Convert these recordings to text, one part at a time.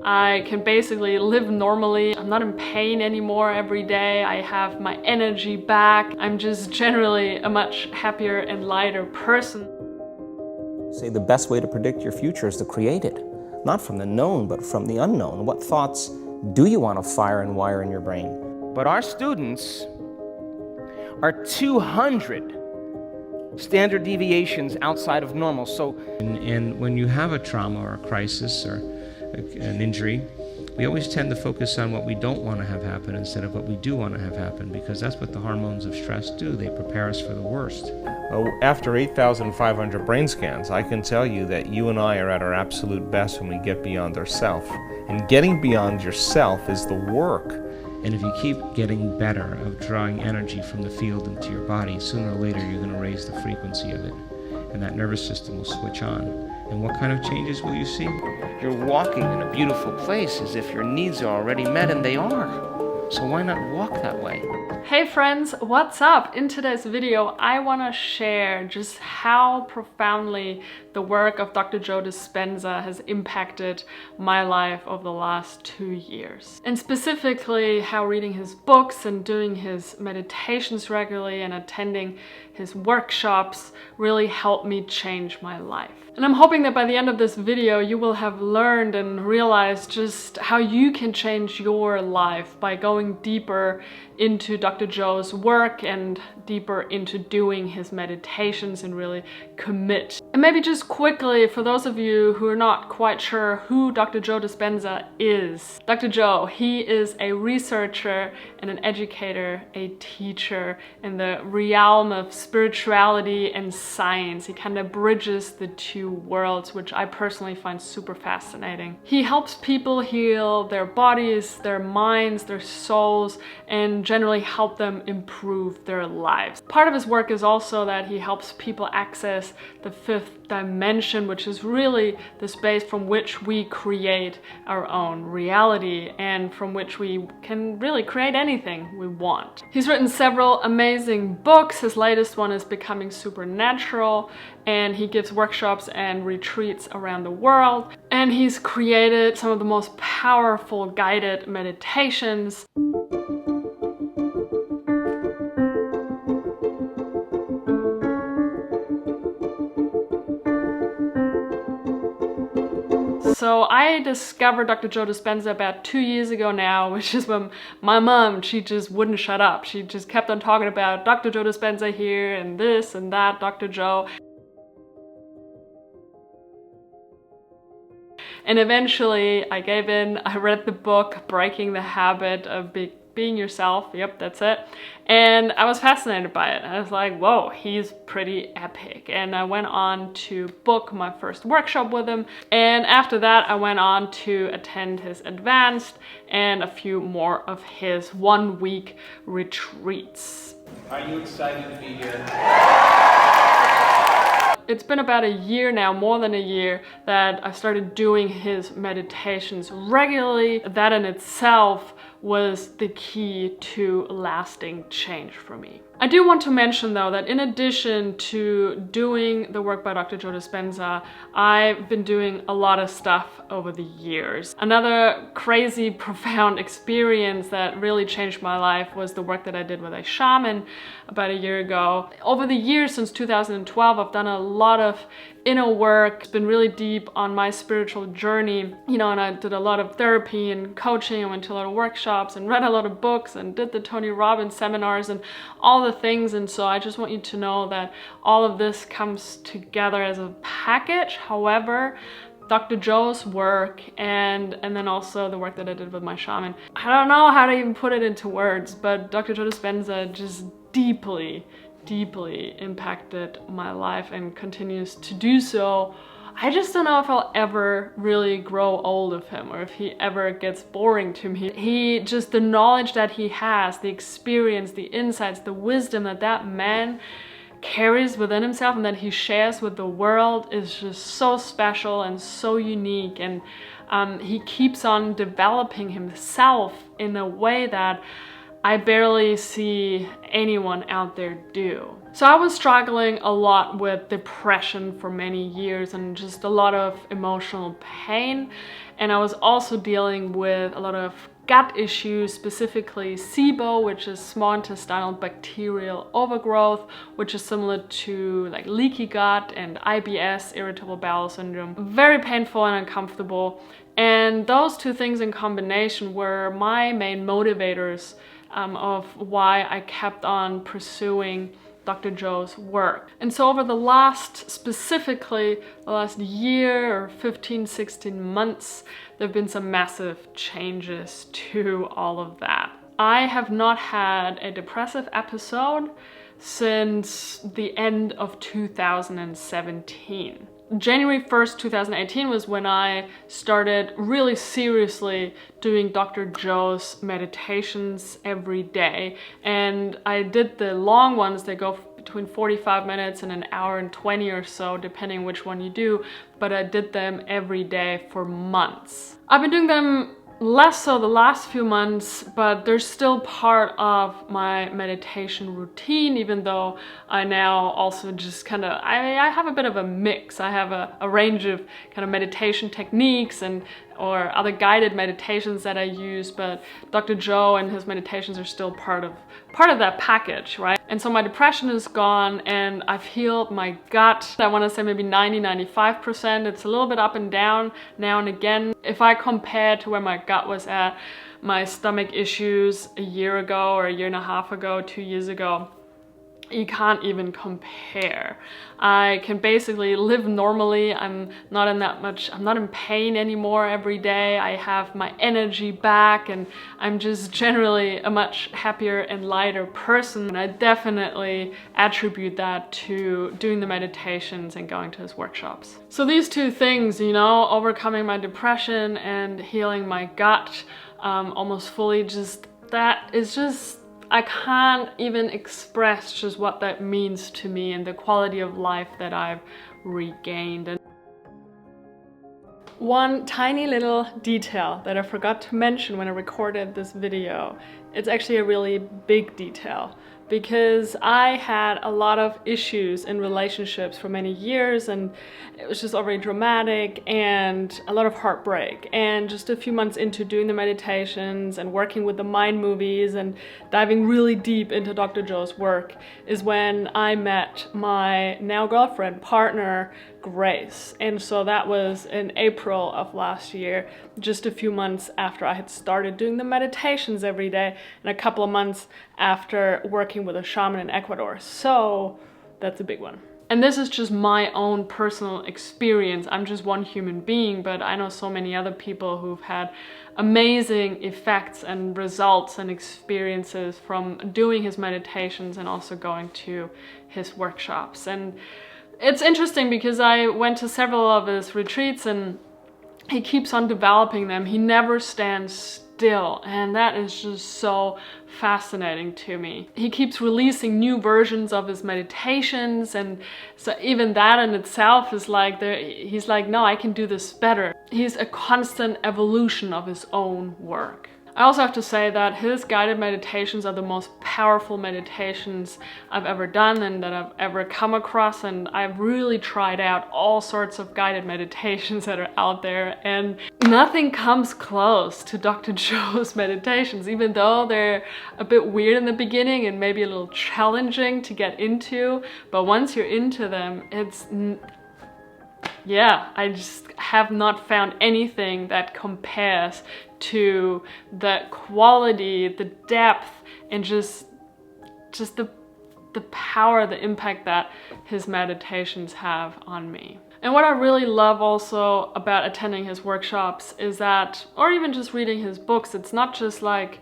I can basically live normally. I'm not in pain anymore every day. I have my energy back. I'm just generally a much happier and lighter person. Say the best way to predict your future is to create it. Not from the known, but from the unknown. What thoughts do you want to fire and wire in your brain? But our students are 200 standard deviations outside of normal. And when you have a trauma or a crisis or an injury, we always tend to focus on what we don't want to have happen instead of what we do want to have happen, because that's what the hormones of stress do. They prepare us for the worst. Well, after 8,500 brain scans, I can tell you that you and I are at our absolute best when we get beyond ourself. And getting beyond yourself is the work. And if you keep getting better of drawing energy from the field into your body, sooner or later you're going to raise the frequency of it. And that nervous system will switch on. And what kind of changes will you see? You're walking in a beautiful place as if your needs are already met, and they are. So why not walk that way? Hey friends, what's up? In today's video, I want to share just how profoundly the work of Dr. Joe Dispenza has impacted my life over the last 2 years. And specifically how reading his books and doing his meditations regularly and attending his workshops really helped me change my life. And I'm hoping that by the end of this video, you will have learned and realized just how you can change your life by going deeper into Dr. Joe's work and deeper into doing his meditations and really commit. And maybe just quickly, for those of you who are not quite sure who Dr. Joe Dispenza is. Dr. Joe, he is a researcher and an educator, a teacher in the realm of spirituality and science. He kind of bridges the two worlds, which I personally find super fascinating. He helps people heal their bodies, their minds, their souls, and generally help them improve their lives. Part of his work is also that he helps people access the fifth dimension, which is really the space from which we create our own reality and from which we can really create anything we want. He's written several amazing books. His latest one is Becoming Supernatural, and he gives workshops and retreats around the world. And he's created some of the most powerful guided meditations. So I discovered Dr. Joe Dispenza about 2 years ago now, which is when my mom, she just wouldn't shut up. She just kept on talking about Dr. Joe Dispenza here and this and that, Dr. Joe. And eventually I gave in. I read the book, Breaking the Habit of Being Yourself. Yep, that's it. And I was fascinated by it. I was like, whoa, he's pretty epic. And I went on to book my first workshop with him. And after that, I went on to attend his advanced and a few more of his 1-week retreats. Are you excited to be here? It's been about a year now, more than a year, that I started doing his meditations regularly. That in itself was the key to lasting change for me. I do want to mention though that in addition to doing the work by Dr. Joe Dispenza, I've been doing a lot of stuff over the years. Another crazy, profound experience that really changed my life was the work that I did with a shaman about a year ago. Over the years, since 2012, I've done a lot of inner work. It's been really deep on my spiritual journey, and I did a lot of therapy and coaching. I went to a lot of workshops and read a lot of books and did the Tony Robbins seminars and all the things. And so I just want you to know that all of this comes together as a package. However, Dr. Joe's work and then also the work that I did with my shaman, I don't know how to even put it into words, but Dr. Joe Dispenza just deeply impacted my life and continues to do so. I just don't know if I'll ever really grow old of him or if he ever gets boring to me. He just, the knowledge that he has, the experience, the insights, the wisdom that man carries within himself and that he shares with the world is just so special and so unique. And he keeps on developing himself in a way that I barely see anyone out there do. So I was struggling a lot with depression for many years and just a lot of emotional pain. And I was also dealing with a lot of gut issues, specifically SIBO, which is small intestinal bacterial overgrowth, which is similar to like leaky gut, and IBS, irritable bowel syndrome. Very painful and uncomfortable. And those two things in combination were my main motivators of why I kept on pursuing Dr. Joe's work. And so over the last, specifically the last year or 15, 16 months, there have been some massive changes to all of that. I have not had a depressive episode since the end of 2017. January 1st, 2018 was when I started really seriously doing Dr. Joe's meditations every day. And I did the long ones that go between 45 minutes and an hour and 20 or so, depending which one you do, but I did them every day for months. I've been doing them less so the last few months, but they're still part of my meditation routine, even though I now also just kind of, I have a bit of a mix. I have a range of kind of meditation techniques or other guided meditations that I use, but Dr. Joe and his meditations are still part of that package, right? And so my depression is gone and I've healed my gut. I want to say maybe 90-95%. It's a little bit up and down now and again. If I compare to where my gut was at, my stomach issues a year ago or a year and a half ago, 2 years ago, you can't even compare. I can basically live normally. I'm not in pain anymore every day. I have my energy back and I'm just generally a much happier and lighter person. And I definitely attribute that to doing the meditations and going to his workshops. So these two things, you know, overcoming my depression and healing my gut almost fully, that is just, I can't even express just what that means to me and the quality of life that I've regained. And one tiny little detail that I forgot to mention when I recorded this video, it's actually a really big detail, because I had a lot of issues in relationships for many years and it was just already dramatic and a lot of heartbreak. And just a few months into doing the meditations and working with the mind movies and diving really deep into Dr. Joe's work is when I met my now girlfriend, partner, Grace. And so that was in April of last year, just a few months after I had started doing the meditations every day and a couple of months after working with a shaman in Ecuador. So that's a big one. And this is just my own personal experience. I'm just one human being, but I know so many other people who've had amazing effects and results and experiences from doing his meditations and also going to his workshops. And it's interesting because I went to several of his retreats and he keeps on developing them. He never stands still, and that is just so fascinating to me. He keeps releasing new versions of his meditations, and so even that in itself is like, he's like, no, I can do this better. He's a constant evolution of his own work. I also have to say that his guided meditations are the most powerful meditations I've ever done and that I've ever come across, and I've really tried out all sorts of guided meditations that are out there, and nothing comes close to Dr. Joe's meditations, even though they're a bit weird in the beginning and maybe a little challenging to get into, but once you're into them, yeah, I just have not found anything that compares to the quality, the depth, and just the power, the impact that his meditations have on me. And what I really love also about attending his workshops is that, or even just reading his books, it's not just like,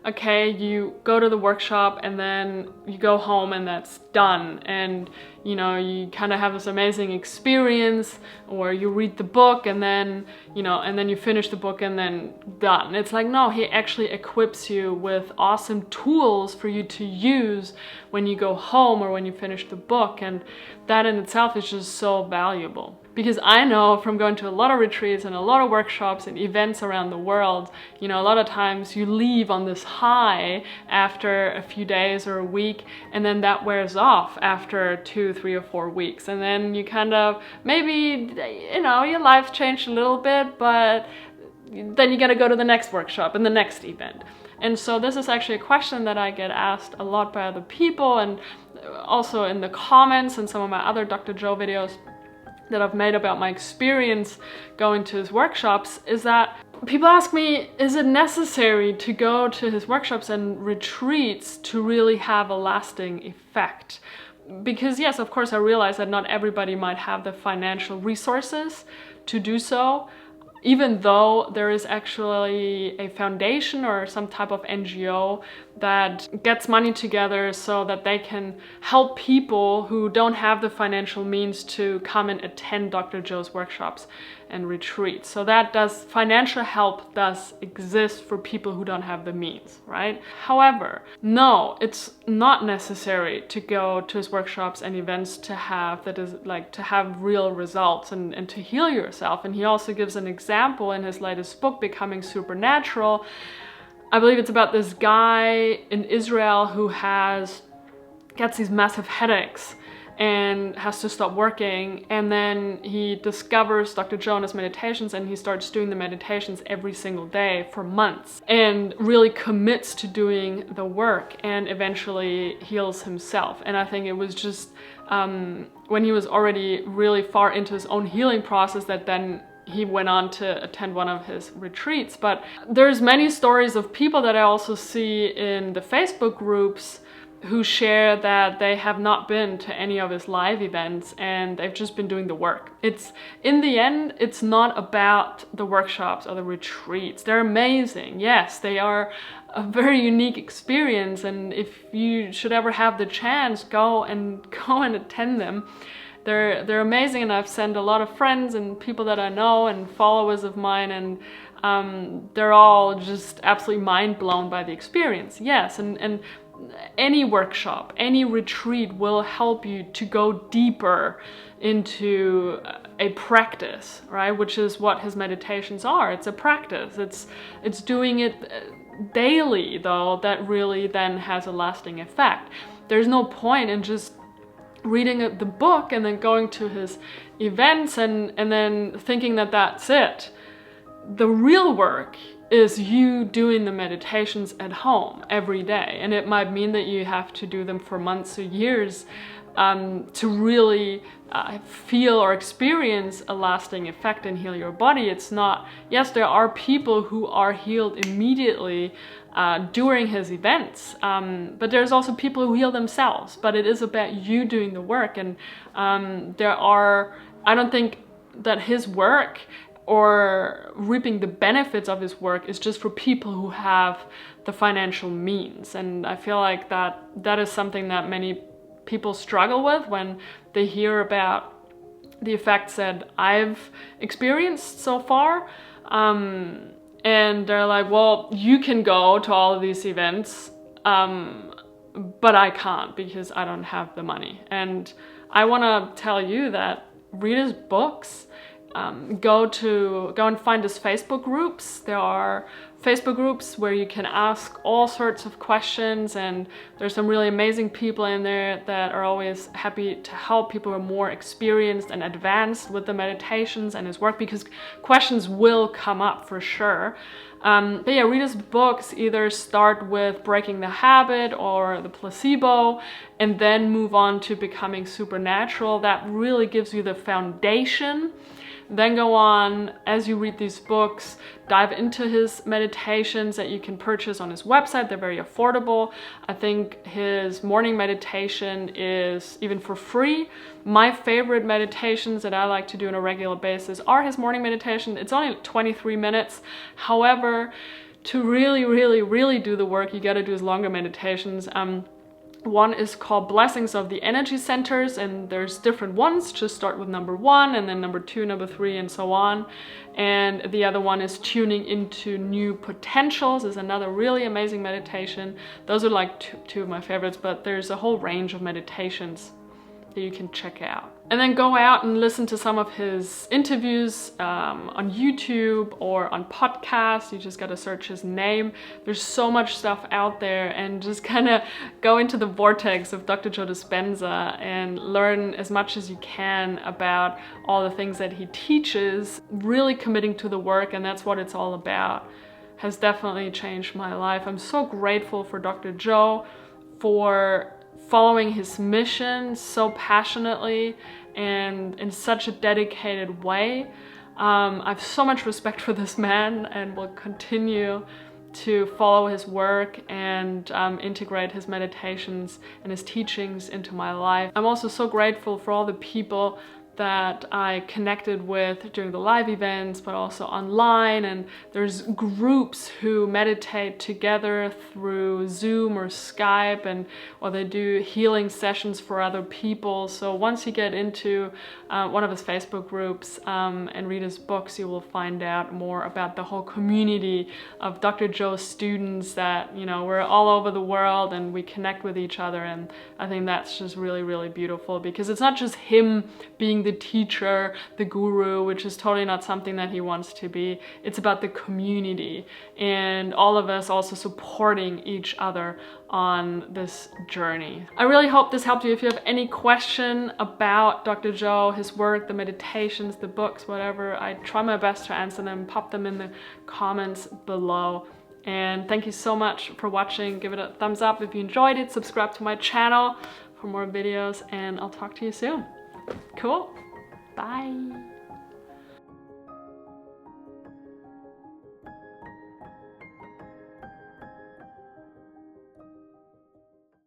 okay, you go to the workshop and then you go home and that's done, and you know, you kind of have this amazing experience, or you read the book and then, you know, and then you finish the book and then done. It's like, no, he actually equips you with awesome tools for you to use when you go home or when you finish the book, and that in itself is just so valuable. Because I know from going to a lot of retreats and a lot of workshops and events around the world, you know, a lot of times you leave on this high after a few days or a week, and then that wears off after 2, 3, or 4 weeks. And then you kind of, maybe, you know, your life changed a little bit, but then you gotta go to the next workshop and the next event. And so this is actually a question that I get asked a lot by other people, and also in the comments and some of my other Dr. Joe videos that I've made about my experience going to his workshops, is that people ask me, is it necessary to go to his workshops and retreats to really have a lasting effect? Because yes, of course, I realize that not everybody might have the financial resources to do so, even though there is actually a foundation or some type of NGO that gets money together so that they can help people who don't have the financial means to come and attend Dr. Joe's workshops and retreats. So that does, financial help does exist for people who don't have the means, right? However, no, it's not necessary to go to his workshops and events to have, that is like, to have real results and to heal yourself. And he also gives an example in his latest book, Becoming Supernatural. I believe it's about this guy in Israel who gets these massive headaches and has to stop working, and then he discovers Dr. Joe and his meditations, and he starts doing the meditations every single day for months and really commits to doing the work and eventually heals himself. And I think it was just when he was already really far into his own healing process that then he went on to attend one of his retreats. But there's many stories of people that I also see in the Facebook groups who share that they have not been to any of his live events and they've just been doing the work. It's, in the end, it's not about the workshops or the retreats. They're amazing. Yes, they are a very unique experience, and if you should ever have the chance, go and attend them. They're amazing, and I've sent a lot of friends and people that I know and followers of mine, and they're all just absolutely mind blown by the experience. Yes, and any workshop, any retreat will help you to go deeper into a practice, right? Which is what his meditations are. It's a practice. It's doing it daily, though, that really then has a lasting effect. There's no point in just reading the book and then going to his events and then thinking that that's it. The real work is you doing the meditations at home every day. And it might mean that you have to do them for months or years to really feel or experience a lasting effect and heal your body. It's not, yes, there are people who are healed immediately during his events, but there's also people who heal themselves. But it is about you doing the work. And I don't think that his work or reaping the benefits of his work is just for people who have the financial means. And I feel like that is something that many people struggle with when they hear about the effects that I've experienced so far. And they're like, well, you can go to all of these events, but I can't because I don't have the money. And I want to tell you that read his books. Go and find his Facebook groups. There are Facebook groups where you can ask all sorts of questions, and there's some really amazing people in there that are always happy to help people who are more experienced and advanced with the meditations and his work, because questions will come up for sure. But yeah, read his books. Either start with Breaking the Habit or The Placebo, and then move on to Becoming Supernatural. That really gives you the foundation. Then go on, as you read these books, dive into his meditations that you can purchase on his website. They're very affordable. I think his morning meditation is even for free. My favorite meditations that I like to do on a regular basis are his morning meditation. It's only 23 minutes. However, to really, really, really do the work, you gotta do his longer meditations. One is called Blessings of the Energy Centers, and there's different ones. Just start with number 1 and then number 2, number 3, and so on. And the other one is Tuning into New Potentials, is another really amazing meditation. Those are like two of my favorites, but there's a whole range of meditations that you can check out. And then go out and listen to some of his interviews on YouTube or on podcasts. You just gotta search his name. There's so much stuff out there, and just kind of go into the vortex of Dr. Joe Dispenza and learn as much as you can about all the things that he teaches. Really committing to the work, and that's what it's all about. Has definitely changed my life. I'm so grateful for Dr. Joe for following his mission so passionately and in such a dedicated way. I have so much respect for this man and will continue to follow his work and integrate his meditations and his teachings into my life. I'm also so grateful for all the people that I connected with during the live events, but also online. And there's groups who meditate together through Zoom or Skype, or they do healing sessions for other people. So once you get into one of his Facebook groups and read his books, you will find out more about the whole community of Dr. Joe's students that, you know, we're all over the world and we connect with each other. And I think that's just really, really beautiful, because it's not just him being the teacher, the guru, which is totally not something that he wants to be. It's about the community and all of us also supporting each other on this journey. I really hope this helped you. If you have any question about Dr. Joe, his work, the meditations, the books, whatever, I try my best to answer them. Pop them in the comments below. And thank you so much for watching. Give it a thumbs up if you enjoyed it. Subscribe to my channel for more videos, and I'll talk to you soon. Cool. Bye.